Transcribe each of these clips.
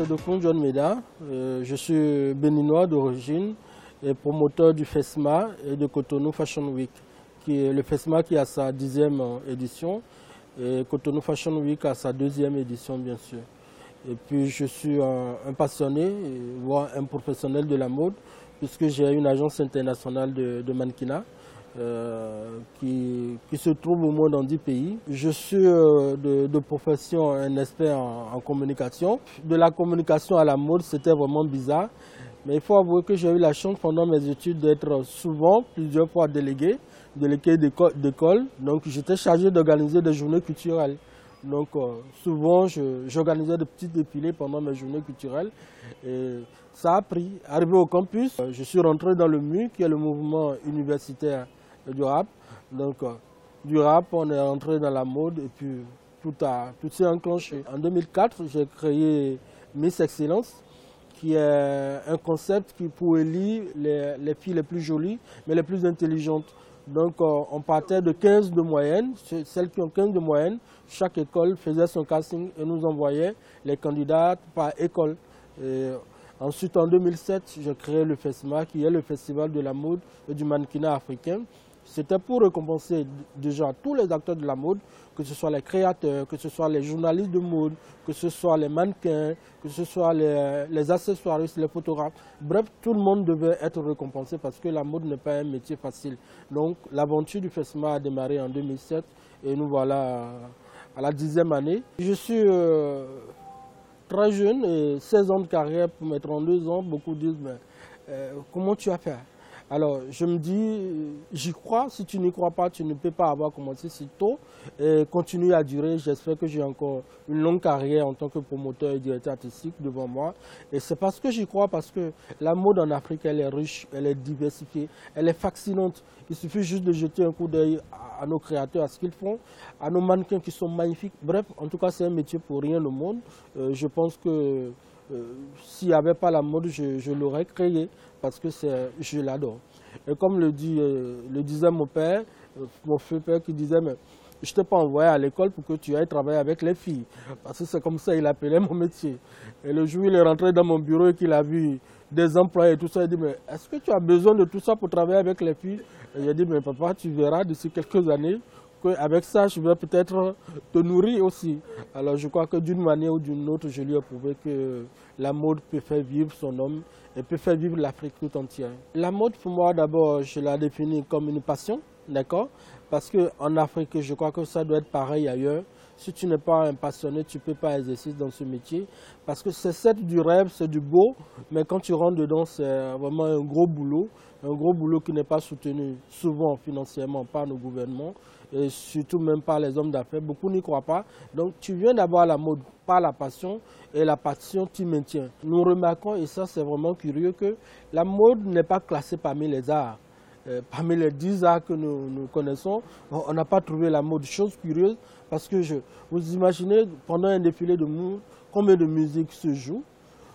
Odokun John Meda, je suis béninois d'origine et promoteur du FESMA et de Cotonou Fashion Week, qui est le FESMA qui a sa 10e édition et Cotonou Fashion Week a sa 2e édition bien sûr. Et puis je suis un passionné, voire un professionnel de la mode, puisque j'ai une agence internationale de mannequinat qui se trouve au moins dans 10 pays. Je suis de profession un expert en communication. De la communication à la mode, c'était vraiment bizarre. Mais il faut avouer que j'ai eu la chance pendant mes études d'être souvent, plusieurs fois délégué d'école. Donc j'étais chargé d'organiser des journées culturelles. Donc souvent j'organisais de petits défilés pendant mes journées culturelles. Et ça a pris. Arrivé au campus, je suis rentré dans le MU, qui est le mouvement universitaire du rap. Donc du rap, on est rentré dans la mode et puis tout s'est enclenché. En 2004, j'ai créé Miss Excellence, qui est un concept qui pour élire les filles les plus jolies, mais les plus intelligentes. Donc on partait de 15 de moyenne, celles qui ont 15 de moyenne, chaque école faisait son casting et nous envoyait les candidats par école. Et ensuite en 2007, j'ai créé le FESMA, qui est le festival de la mode et du mannequinat africain. C'était pour récompenser déjà tous les acteurs de la mode, que ce soit les créateurs, que ce soit les journalistes de mode, que ce soit les mannequins, que ce soit les accessoiristes, les photographes. Bref, tout le monde devait être récompensé parce que la mode n'est pas un métier facile. Donc l'aventure du FESMA a démarré en 2007 et nous voilà à la 10e année. Je suis très jeune, et 16 ans de carrière pour mes 32 ans. Beaucoup disent, mais comment tu as fait ? Alors, je me dis, j'y crois. Si tu n'y crois pas, tu ne peux pas avoir commencé si tôt et continuer à durer. J'espère que j'ai encore une longue carrière en tant que promoteur et directeur artistique devant moi. Et c'est parce que j'y crois, parce que la mode en Afrique, elle est riche, elle est diversifiée, elle est fascinante. Il suffit juste de jeter un coup d'œil à nos créateurs, à ce qu'ils font, à nos mannequins qui sont magnifiques. Bref, en tout cas, c'est un métier pour rien au monde. Je pense que s'il n'y avait pas la mode, je l'aurais créé parce que je l'adore. Et comme le disait mon père, mon feu père qui disait, mais je ne t'ai pas envoyé à l'école pour que tu ailles travailler avec les filles. Parce que c'est comme ça qu'il appelait mon métier. Et le jour où il est rentré dans mon bureau et qu'il a vu des employés et tout ça, il dit, mais est-ce que tu as besoin de tout ça pour travailler avec les filles? Et il a dit, mais papa, tu verras d'ici quelques années qu'avec ça, je vais peut-être te nourrir aussi. Alors je crois que d'une manière ou d'une autre, je lui ai prouvé que la mode peut faire vivre son homme et peut faire vivre l'Afrique tout entière. La mode, pour moi, d'abord, je la définis comme une passion, d'accord? Parce qu'en Afrique, je crois que ça doit être pareil ailleurs. Si tu n'es pas un passionné, tu ne peux pas exercer dans ce métier. Parce que c'est certes du rêve, c'est du beau, mais quand tu rentres dedans, c'est vraiment un gros boulot qui n'est pas soutenu souvent financièrement par nos gouvernements et surtout même par les hommes d'affaires. Beaucoup n'y croient pas. Donc tu viens d'abord à la mode par la passion et la passion tu maintiens. Nous remarquons, et ça c'est vraiment curieux, que la mode n'est pas classée parmi les arts. Parmi les 10 arts que nous connaissons, on n'a pas trouvé la mode. Chose curieuse, parce que vous imaginez, pendant un défilé de mode, combien de musique se joue.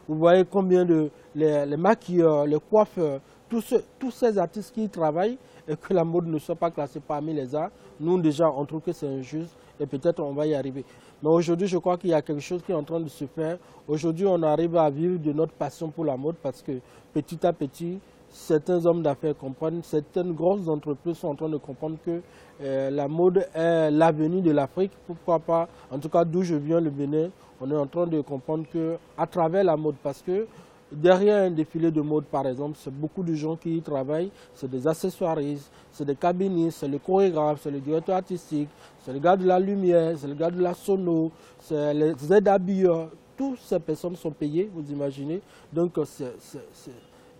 Vous voyez combien les maquilleurs, les coiffeurs, tous ces artistes qui y travaillent et que la mode ne soit pas classée parmi les arts, nous déjà on trouve que c'est injuste et peut-être on va y arriver. Mais aujourd'hui je crois qu'il y a quelque chose qui est en train de se faire. Aujourd'hui on arrive à vivre de notre passion pour la mode parce que petit à petit, certains hommes d'affaires comprennent, certaines grosses entreprises sont en train de comprendre que la mode est l'avenir de l'Afrique. Pourquoi pas, en tout cas d'où je viens, le Bénin, on est en train de comprendre qu'à travers la mode, parce que derrière un défilé de mode par exemple, c'est beaucoup de gens qui y travaillent, c'est des accessoiristes, c'est des cabinistes, c'est le chorégraphe, c'est le directeur artistique, c'est le gars de la lumière, c'est le gars de la sono, c'est les aides-habilleurs. Toutes ces personnes sont payées, vous imaginez. Donc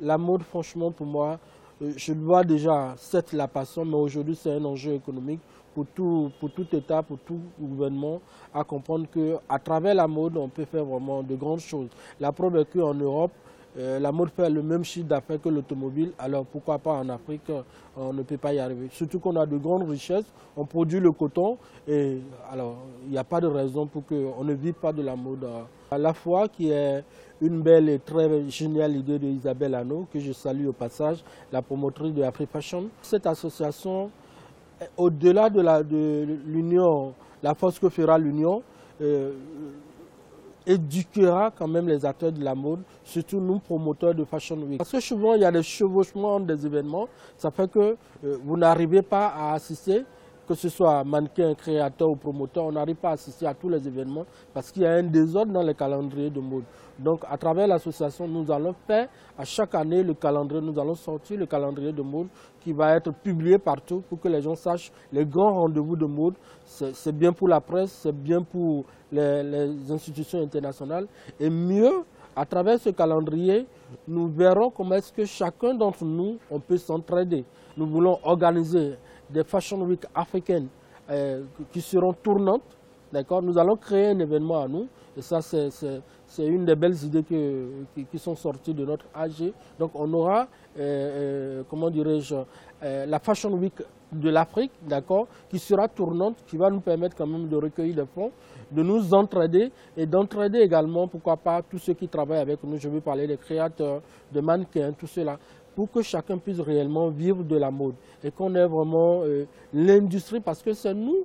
la mode, franchement, pour moi, je vois déjà, certes, la passion, mais aujourd'hui, c'est un enjeu économique pour tout État, pour tout gouvernement, à comprendre qu'à travers la mode, on peut faire vraiment de grandes choses. La preuve est qu'en Europe, la mode fait le même chiffre d'affaires que l'automobile, alors pourquoi pas en Afrique, on ne peut pas y arriver. Surtout qu'on a de grandes richesses, on produit le coton, et alors il n'y a pas de raison pour qu'on ne vive pas de la mode. À la fois qui est une belle et très géniale idée d'Isabelle Hanno, que je salue au passage, la promotrice de AfriFashion. Cette association, au-delà de l'union, la force que fera l'union, éduquera quand même les acteurs de la mode, surtout nous promoteurs de Fashion Week. Parce que souvent il y a des chevauchements des événements, ça fait que vous n'arrivez pas à assister, que ce soit mannequin, créateur ou promoteur, on n'arrive pas à assister à tous les événements parce qu'il y a un désordre dans les calendriers de mode. Donc à travers l'association, nous allons faire à chaque année le calendrier, nous allons sortir le calendrier de mode qui va être publié partout pour que les gens sachent les grands rendez-vous de mode. C'est bien pour la presse, c'est bien pour les institutions internationales. Et mieux, à travers ce calendrier, nous verrons comment est-ce que chacun d'entre nous, on peut s'entraider. Nous voulons organiser des Fashion Week africaines qui seront tournantes. Nous allons créer un événement à nous. Et ça, c'est une des belles idées qui sont sorties de notre AG. Donc on aura, comment dirais-je, la Fashion Week de l'Afrique, qui sera tournante, qui va nous permettre quand même de recueillir des fonds, de nous entraider et d'entraider également, pourquoi pas, tous ceux qui travaillent avec nous. Je veux parler des créateurs, des mannequins, tout cela, pour que chacun puisse réellement vivre de la mode et qu'on ait vraiment l'industrie, parce que c'est nous,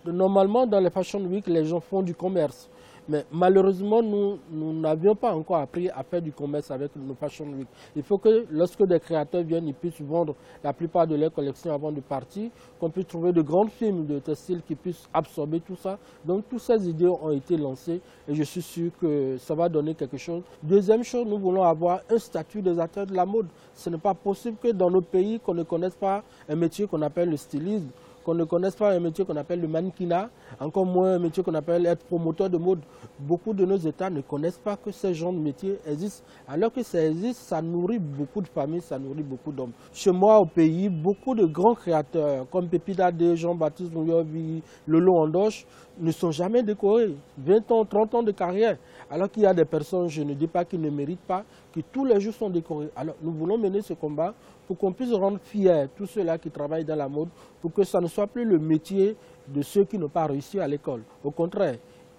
normalement dans les Fashion Week, les gens font du commerce. Mais malheureusement, nous n'avions pas encore appris à faire du commerce avec nos Fashion Week. Il faut que lorsque des créateurs viennent, ils puissent vendre la plupart de leurs collections avant de partir, qu'on puisse trouver de grandes firmes de textiles qui puissent absorber tout ça. Donc toutes ces idées ont été lancées et je suis sûr que ça va donner quelque chose. Deuxième chose, nous voulons avoir un statut des acteurs de la mode. Ce n'est pas possible que dans nos pays, qu'on ne connaisse pas un métier qu'on appelle le stylisme, qu'on ne connaisse pas un métier qu'on appelle le mannequinat, encore moins un métier qu'on appelle être promoteur de mode. Beaucoup de nos États ne connaissent pas que ce genre de métier existe. Alors que ça existe, ça nourrit beaucoup de familles, ça nourrit beaucoup d'hommes. Chez moi, au pays, beaucoup de grands créateurs, comme Pépita D, Jean-Baptiste Mouyovi, Lolo Andoche, ne sont jamais décorés. 20 ans, 30 ans de carrière. Alors qu'il y a des personnes, je ne dis pas qu'ils ne méritent pas, qui tous les jours sont décorés. Alors nous voulons mener ce combat pour qu'on puisse rendre fiers tous ceux-là qui travaillent dans la mode, pour que ça ne soit plus le métier de ceux qui n'ont pas réussi à l'école. Au contraire,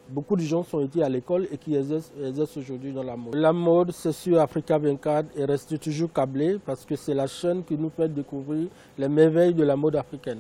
beaucoup de gens sont été à l'école et qui exercent aujourd'hui dans la mode. La mode, c'est sur Africa 24 et reste toujours câblé parce que c'est la chaîne qui nous fait découvrir les merveilles de la mode africaine.